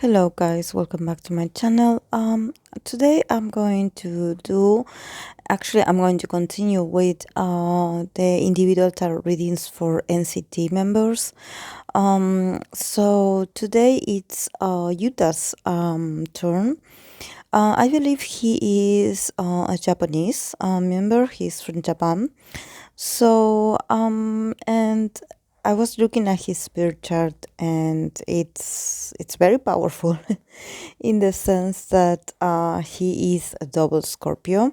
Hello guys, welcome back to my channel. Today I'm going to continue with the individual tarot readings for NCT members. So today it's Yuta's turn. I believe he is a Japanese member. He's from Japan. So and I was looking at his spirit chart, and it's very powerful in the sense that he is a double Scorpio.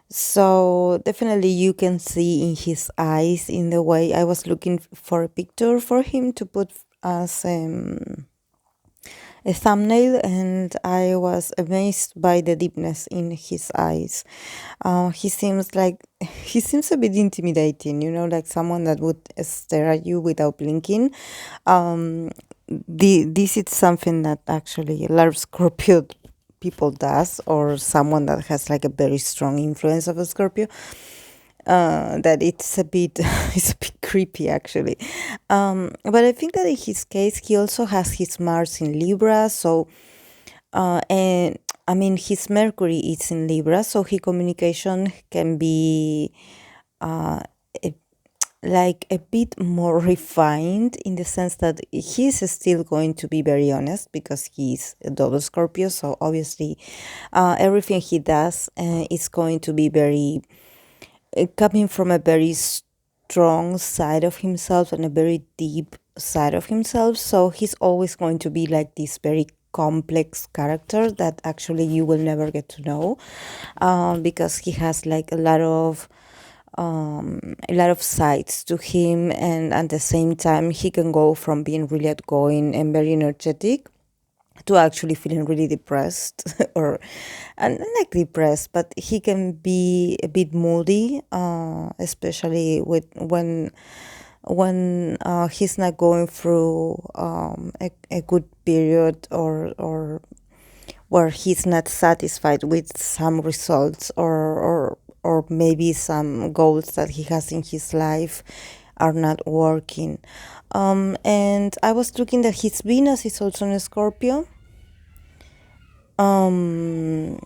So definitely you can see in his eyes, in the way I was looking for a picture for him to put as a thumbnail, and I was amazed by the deepness in his eyes. He seems a bit intimidating, like someone that would stare at you without blinking. This is something that actually a lot of Scorpio people does, or someone that has like a very strong influence of a Scorpio. That it's a bit it's a bit creepy actually. But I think that in his case he also has his Mars in Libra, so and I mean his Mercury is in Libra, so his communication can be uh, a, like a bit more refined, in the sense that he's still going to be very honest because he's a double Scorpio, so obviously everything he does is going to be very coming from a very strong side of himself and a very deep side of himself. So he's always going to be like this very complex character that actually you will never get to know, because he has like a lot of sides to him, and at the same time he can go from being really outgoing and very energetic to actually feeling really depressed or and not like depressed, but he can be a bit moody, especially with when he's not going through a good period, or where he's not satisfied with some results, or maybe some goals that he has in his life are not working. And I was looking that his Venus is also in Scorpio. And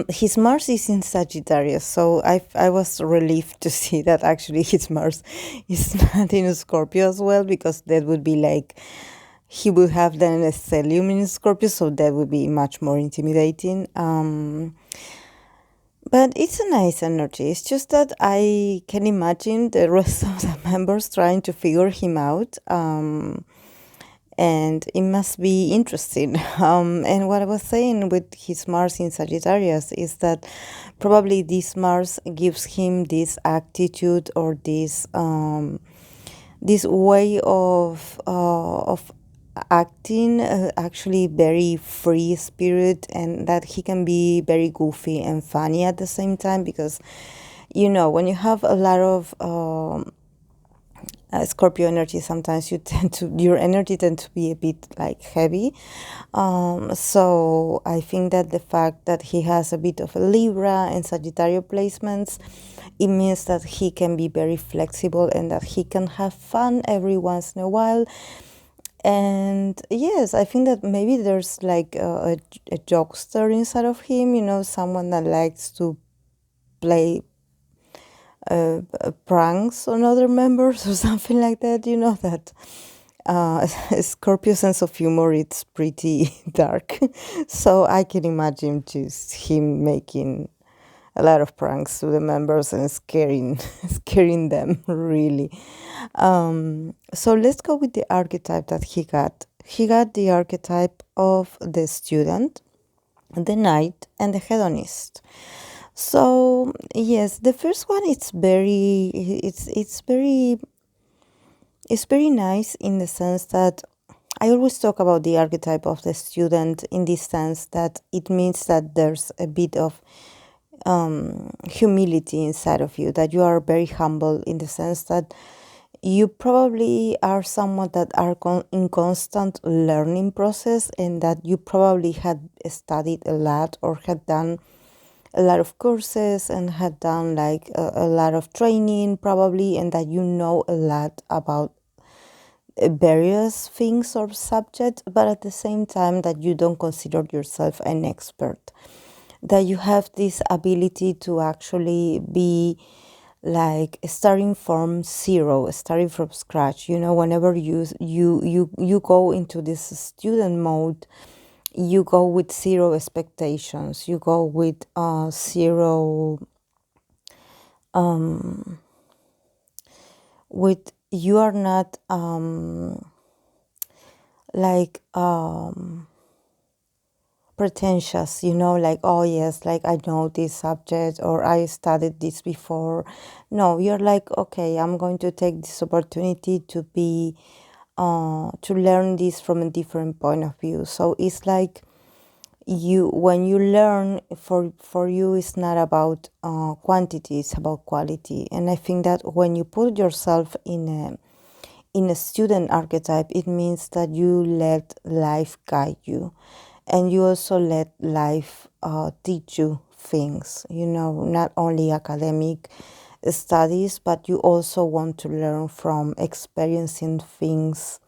his Mars is in Sagittarius, so I was relieved to see that actually his Mars is not in Scorpio as well, because that would be like he would have then a stellium in Scorpio, so that would be much more intimidating. But it's a nice energy. It's just that I can imagine the rest of the members trying to figure him out. And it must be interesting. And what I was saying with his Mars in Sagittarius is that probably this Mars gives him this attitude, or this way of acting, actually very free spirit, and that he can be very goofy and funny at the same time, because when you have a lot of Scorpio energy, sometimes your energy tends to be a bit like heavy. So I think that the fact that he has a bit of a Libra and Sagittarius placements, it means that he can be very flexible and that he can have fun every once in a while. And yes, I think that maybe there's like a jokester inside of him, someone that likes to play pranks on other members or something like that. That Scorpio sense of humor, it's pretty dark. So I can imagine just him making a lot of pranks to the members and scaring them really. So let's go with the archetype that he got. He got the archetype of the student, the knight, and the hedonist. So yes, the first one, it's very nice, in the sense that I always talk about the archetype of the student, in this sense that it means that there's a bit of humility inside of you, that you are very humble, in the sense that you probably are someone that are in constant learning process, and that you probably had studied a lot, or had done a lot of courses, and had done like a lot of training probably, and that you know a lot about various things or subjects, but at the same time that you don't consider yourself an expert, that you have this ability to actually be like starting from zero, starting from scratch. Whenever you go into this student mode, you go with zero expectations, you go with zero, with you are not like pretentious, like, oh yes, like I know this subject or I studied this before. No, you're like, okay, I'm going to take this opportunity to be to learn this from a different point of view. So it's like, when you learn, for you it's not about quantity, it's about quality. And I think that when you put yourself in a student archetype, it means that you let life guide you, and you also let life teach you things, not only academic studies, but you also want to learn from experiencing things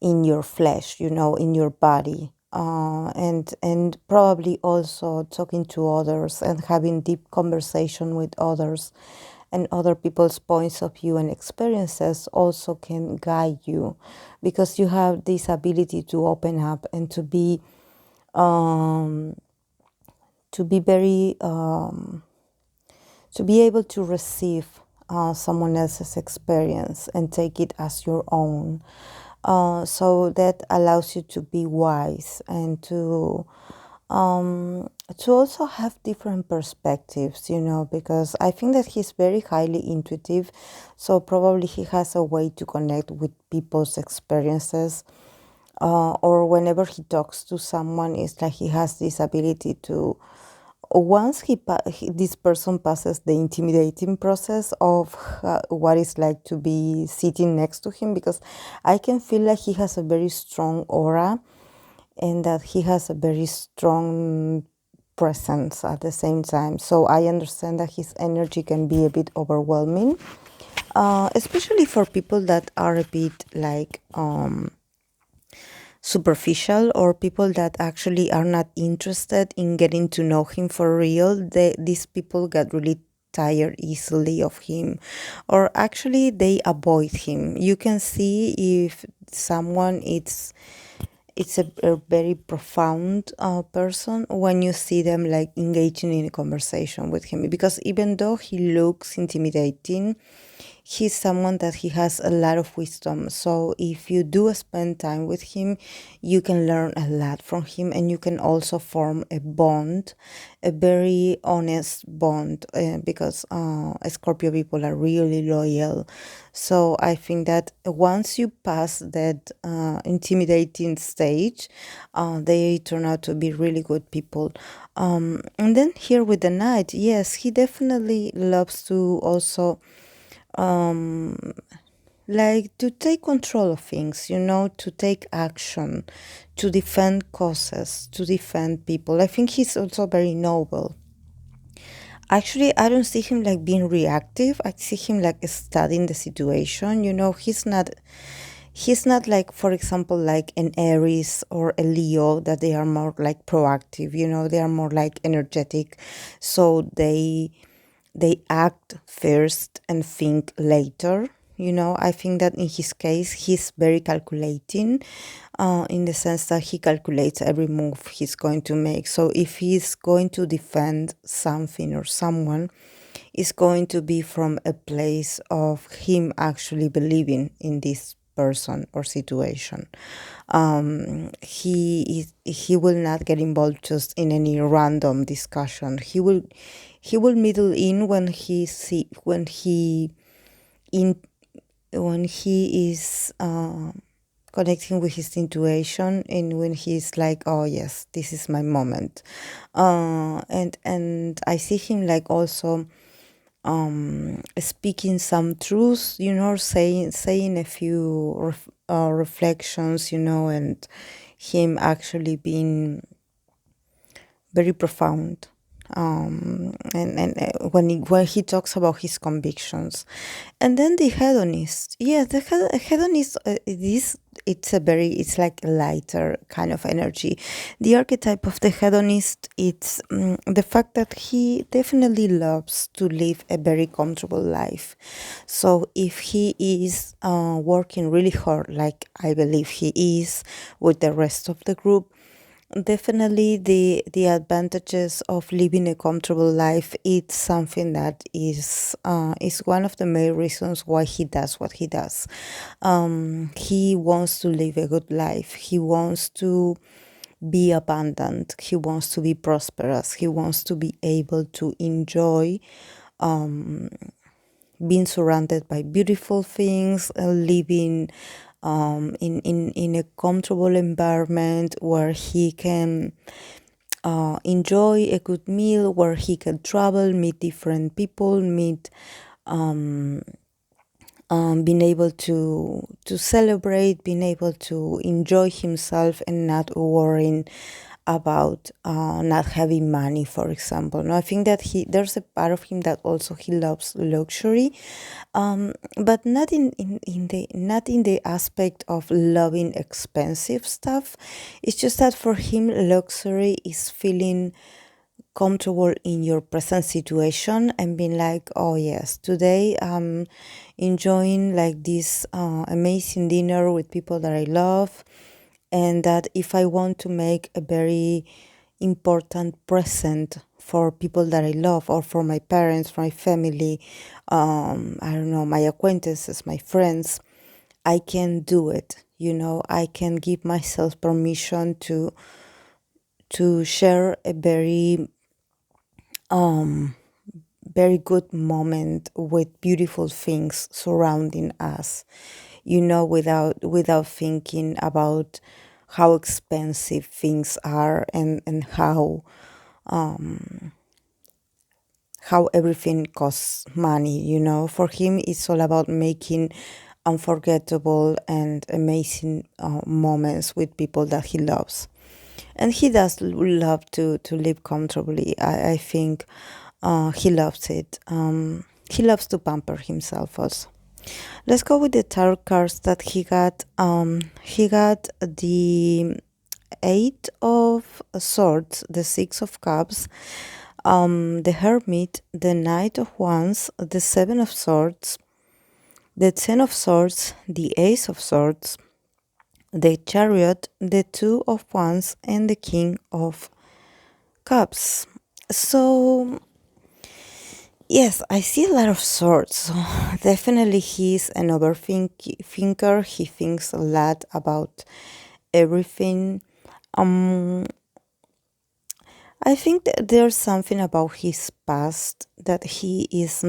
in your flesh, in your body, and probably also talking to others and having deep conversation with others, and other people's points of view and experiences also can guide you, because you have this ability to open up and um, to be very to be able to receive someone else's experience and take it as your own. So that allows you to be wise and to also have different perspectives, because I think that he's very highly intuitive. So probably he has a way to connect with people's experiences. Or whenever he talks to someone, it's like he has this ability to, once this person passes the intimidating process of what it's like to be sitting next to him, because I can feel like he has a very strong aura, and that he has a very strong presence at the same time. So I understand that his energy can be a bit overwhelming, especially for people that are a bit like superficial, or people that actually are not interested in getting to know him for real. These people get really tired easily of him, or actually they avoid him. You can see if someone it's a very profound person when you see them like engaging in a conversation with him, because even though he looks intimidating, he's someone that he has a lot of wisdom. So if you do spend time with him, you can learn a lot from him, and you can also form a bond, a very honest bond, because Scorpio people are really loyal. So I think that once you pass that intimidating stage, they turn out to be really good people. And then here with the knight, yes, he definitely loves to also like to take control of things, to take action, to defend causes, to defend people. I think he's also very noble. Actually, I don't see him like being reactive. I see him like studying the situation. He's not like, for example, like an Aries or a Leo, that they are more like proactive, they are more like energetic. So they act first and think later. I think that in his case, he's very calculating, in the sense that he calculates every move he's going to make. So if he's going to defend something or someone, it's going to be from a place of him actually believing in this person or situation. He will not get involved just in any random discussion. He will middle in in when he is connecting with his intuition, and when he's like, oh yes, this is my moment. And I see him like also speaking some truths, saying a few reflections, and him actually being very profound. When he talks about his convictions. And then the hedonist, yeah, the hedonist, it's like a lighter kind of energy. The archetype of the hedonist, it's the fact that he definitely loves to live a very comfortable life. So if he is working really hard, like I believe he is with the rest of the group, definitely the advantages of living a comfortable life, it's something that is one of the main reasons why he does what he does. He wants to live a good life. He wants to be abundant. He wants to be prosperous. He wants to be able to enjoy being surrounded by beautiful things, living in a comfortable environment where he can enjoy a good meal, where he can travel, meet different people, meet being able to celebrate, being able to enjoy himself and not worrying about not having money, for example. No, I think that there's a part of him that also he loves luxury, but not not in the aspect of loving expensive stuff. It's just that for him, luxury is feeling comfortable in your present situation and being like, oh yes, today I'm enjoying like this amazing dinner with people that I love, and that if I want to make a very important present for people that I love, or for my parents, for my family, I don't know, my acquaintances, my friends, I can do it. I can give myself permission to share a very good moment with beautiful things surrounding us, without thinking about how expensive things are, and how everything costs money. For him, it's all about making unforgettable and amazing moments with people that he loves. And he does love to live comfortably. I think he loves it. He loves to pamper himself also. Let's go with the tarot cards that he got. He got the Eight of Swords, the Six of Cups, the Hermit, the Knight of Wands, the Seven of Swords, the Ten of Swords, the Ace of Swords, the Chariot, the Two of Wands, and the King of Cups. So, yes, I see a lot of swords. So definitely he's an overthinker. He thinks a lot about everything. I think that there's something about his past that he's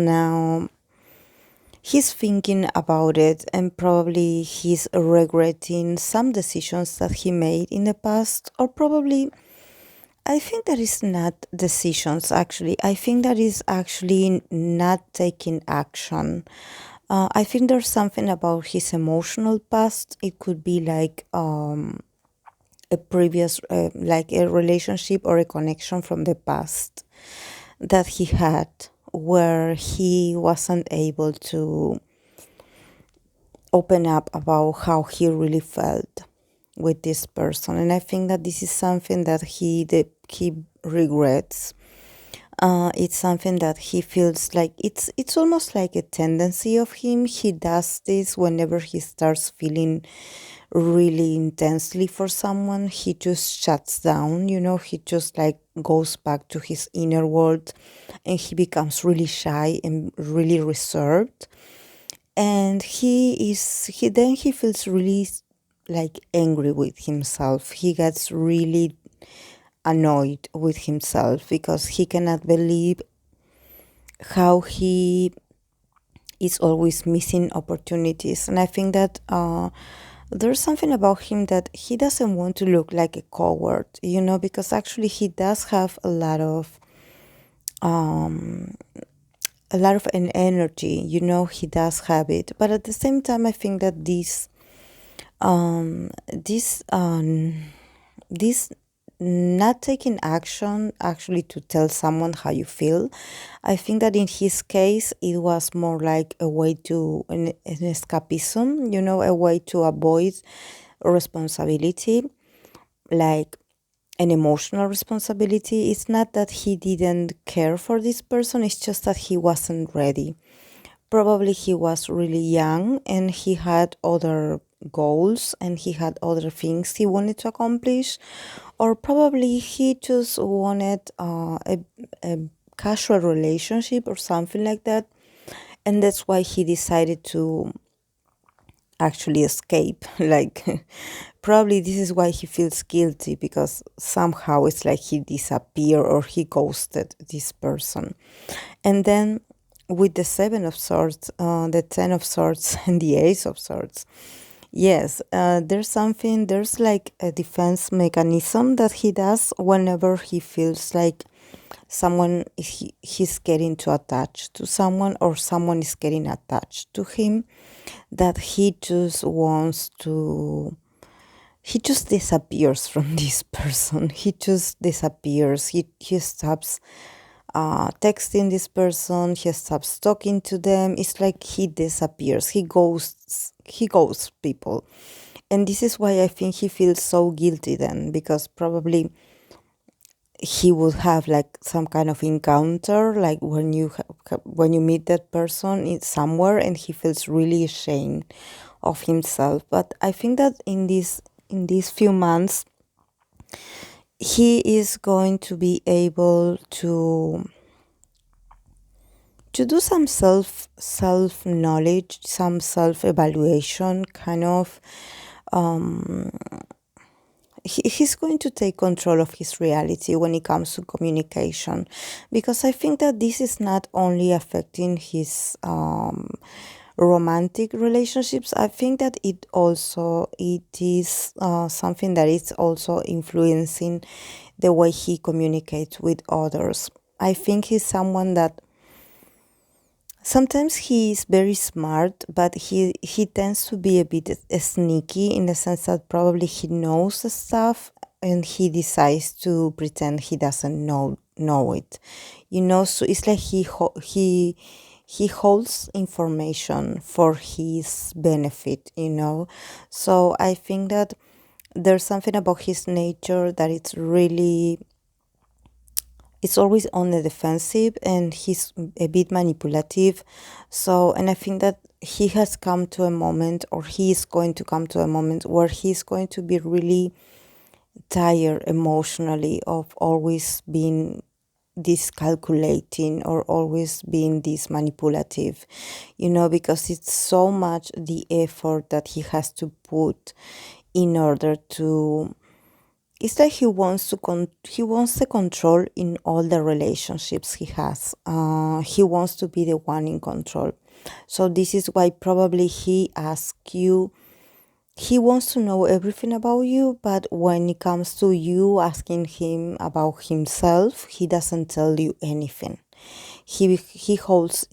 thinking about it, and probably he's regretting some decisions that he made in the past, or probably I think that is not decisions actually. I think that is actually not taking action. I think there's something about his emotional past. It could be like a previous, like a relationship or a connection from the past that he had, where he wasn't able to open up about how he really felt with this person. And I think that this is something that he regrets. It's something that he feels like it's almost like a tendency of him. He does this whenever he starts feeling really intensely for someone. He just shuts down, he just like goes back to his inner world, and he becomes really shy and really reserved. And he feels really like angry with himself. He gets really annoyed with himself because he cannot believe how he is always missing opportunities. And I think that there's something about him that he doesn't want to look like a coward, because actually he does have an energy, he does have it. But at the same time, I think that this not taking action actually to tell someone how you feel. I think that in his case, it was more like a way to an escapism, a way to avoid responsibility, like an emotional responsibility. It's not that he didn't care for this person, it's just that he wasn't ready. Probably he was really young and he had other goals and he had other things he wanted to accomplish, or probably he just wanted a casual relationship or something like that. And that's why he decided to actually escape. Like, probably this is why he feels guilty, because somehow it's like he disappeared or he ghosted this person. And then with the Seven of Swords, the Ten of Swords, and the Ace of Swords, yes, there's like a defense mechanism that he does whenever he feels like he's getting too attached to someone, or someone is getting attached to him, that he just disappears from this person. He just disappears. He stops texting this person. He stops talking to them. It's like he disappears. He ghosts people. And this is why I think he feels so guilty then, because probably he would have like some kind of encounter, like when you meet that person somewhere, and he feels really ashamed of himself. But I think that in these few months, he is going to be able to do some self knowledge, some self evaluation, kind of. He's going to take control of his reality when it comes to communication, because I think that this is not only affecting his romantic relationships. I think that it is something that is also influencing the way he communicates with others. I think he's someone that sometimes he is very smart, but he tends to be a bit sneaky, in the sense that probably he knows the stuff and he decides to pretend he doesn't know it. So it's like he holds information for his benefit. So I think that there's something about his nature that it's always on the defensive, and he's a bit manipulative. So, and I think that he has come to a moment, or he is going to come to a moment, where he's going to be really tired emotionally of always being this calculating, or always being this manipulative, because it's so much the effort that he has to put in order to. It's like he wants the control in all the relationships he has. He wants to be the one in control. So this is why probably he asks you. He wants to know everything about you, but when it comes to you asking him about himself, he doesn't tell you anything. He withholds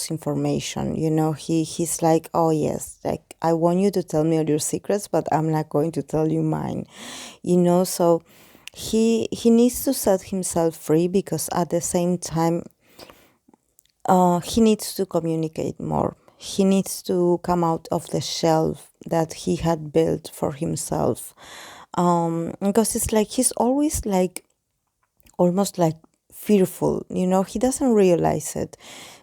information. He's like, oh yes, like, I want you to tell me all your secrets, but I'm not going to tell you mine. So he needs to set himself free, because at the same time, he needs to communicate more. He needs to come out of the shelf that he had built for himself, because it's like he's always like almost like fearful. He doesn't realize it,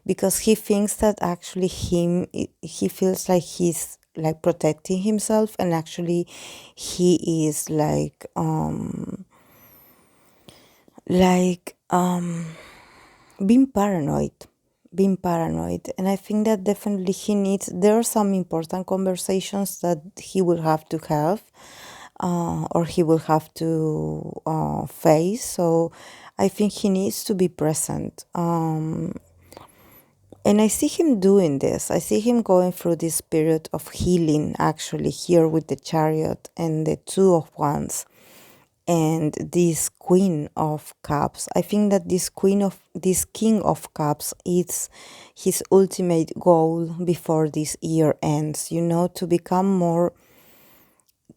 because he thinks that actually he feels like he's like protecting himself, and actually he is like being paranoid. And I think that definitely there are some important conversations that he will have to have, or he will have to face. So I think he needs to be present. And I see him doing this. I see him going through this period of healing, actually, here with the Chariot and the Two of Wands and this Queen of Cups. I think that this King of Cups is his ultimate goal before this year ends, to become more,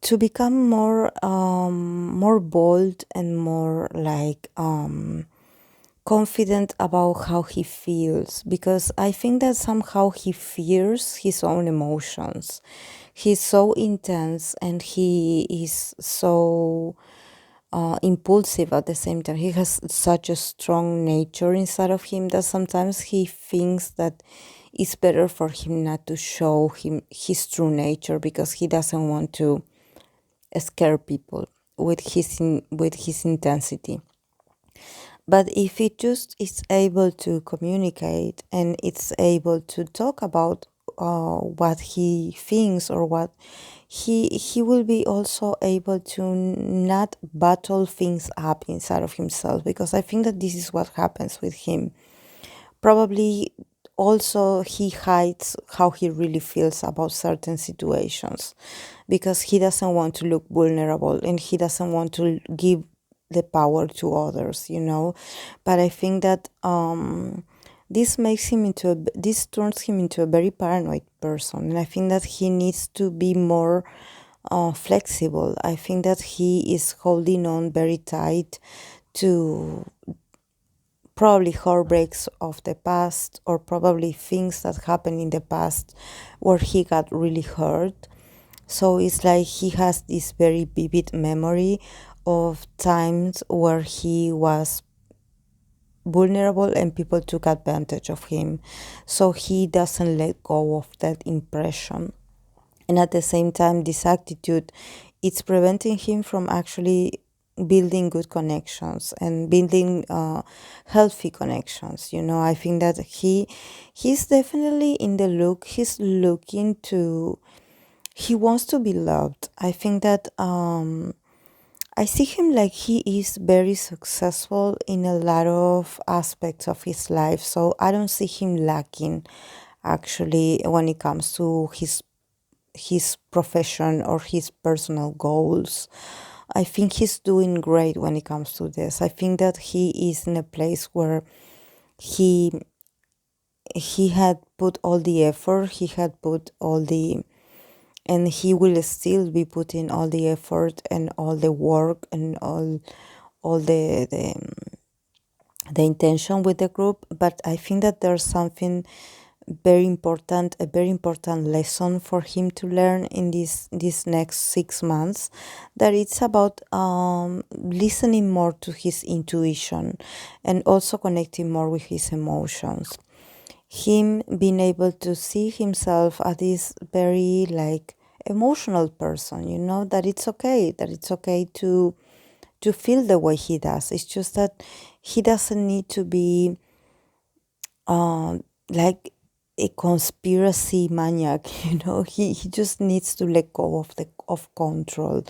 to become more bold and more like confident about how he feels, because I think that somehow he fears his own emotions. He's so intense and he is so impulsive at the same time. He has such a strong nature inside of him that sometimes he thinks that it's better for him not to show him his true nature because he doesn't want to scare people with with his intensity. But if it just is able to communicate and it's able to talk about what he thinks or what he will be also able to not bottle things up inside of himself, because I think that this is what happens with him. Probably also he hides how he really feels about certain situations because he doesn't want to look vulnerable and he doesn't want to give the power to others, you know. But I think that this turns him into a very paranoid person, and I think that he needs to be more flexible. I think that he is holding on very tight to probably heartbreaks of the past, or probably things that happened in the past where he got really hurt. So it's like he has this very vivid memory of times where he was vulnerable and people took advantage of him. So he doesn't let go of that impression. And at the same time, this attitude, it's preventing him from actually building good connections and building healthy connections. You know, I think that he's definitely in the look. He's looking to. He wants to be loved. I think that I see him like he is very successful in a lot of aspects of his life. So I don't see him lacking actually when it comes to his profession or his personal goals. I think he's doing great when it comes to this. I think that he is in a place where he he had put all the effort, he had put all the, and he will still be putting all the effort and all the work and all the intention with the group. But I think that there's something very important, a very important lesson for him to learn in this next 6 months, that it's about listening more to his intuition and also connecting more with his emotions. Him being able to see himself as this very like emotional person, you know, that it's okay to feel the way he does. It's just that he doesn't need to be like a conspiracy maniac, you know. He just needs to let go of the of control,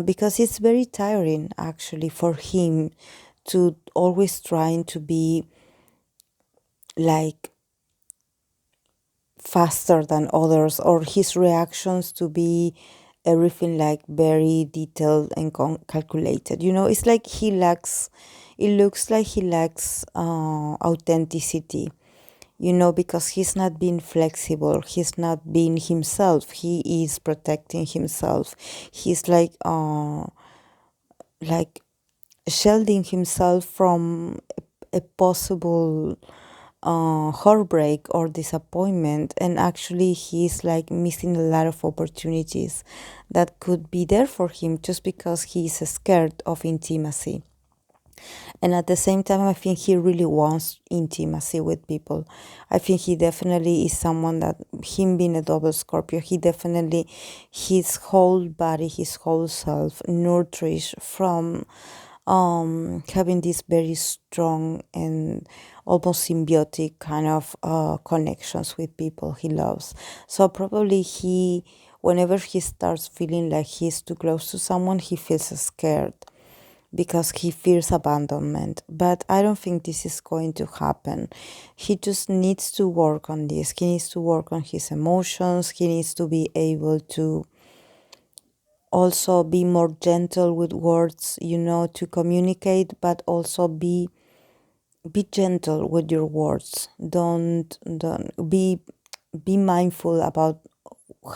because it's very tiring actually for him to always trying to be like faster than others, or his reactions to be everything like very detailed and calculated, you know. It's like he lacks, it looks like he lacks authenticity, you know, because he's not being flexible, he's not being himself, he is protecting himself. He's like shielding himself from a possible heartbreak or disappointment, and actually he's like missing a lot of opportunities that could be there for him just because he's scared of intimacy. And at the same time, I think he really wants intimacy with people. I think he definitely is someone that, him being a double Scorpio, he definitely, his whole body, his whole self nourished from having this very strong and almost symbiotic kind of connections with people he loves. So probably he, whenever he starts feeling like he's too close to someone, he feels scared because he fears abandonment. But I don't think this is going to happen. He just needs to work on this. He needs to work on his emotions. He needs to be able to also be more gentle with words, you know, to communicate, but also be gentle with your words. Don't be mindful about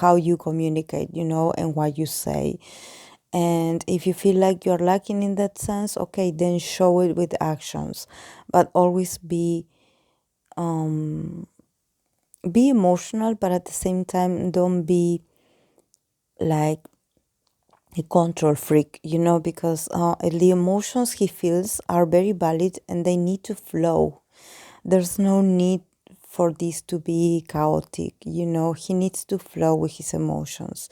how you communicate, and what you say. And if you feel like you're lacking in that sense, okay, then show it with actions, but always be emotional, but at the same time don't be like a control freak, because the emotions he feels are very valid and they need to flow. There's no need for this to be chaotic. He needs to flow with his emotions.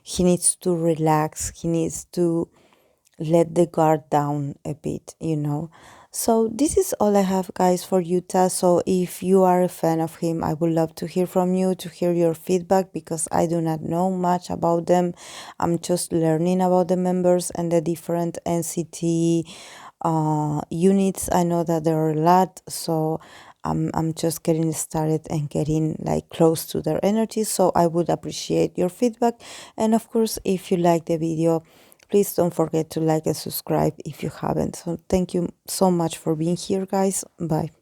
He needs to relax. He needs to let the guard down a bit. So this is all I have, guys, for Yuta. So if you are a fan of him, I would love to hear from you, to hear your feedback, because I do not know much about them. I'm just learning about the members and the different NCT units. I know that there are a lot, so I'm just getting started and getting like close to their energy. So I would appreciate your feedback. And of course, if you like the video, please don't forget to like and subscribe if you haven't. So thank you so much for being here, guys. Bye.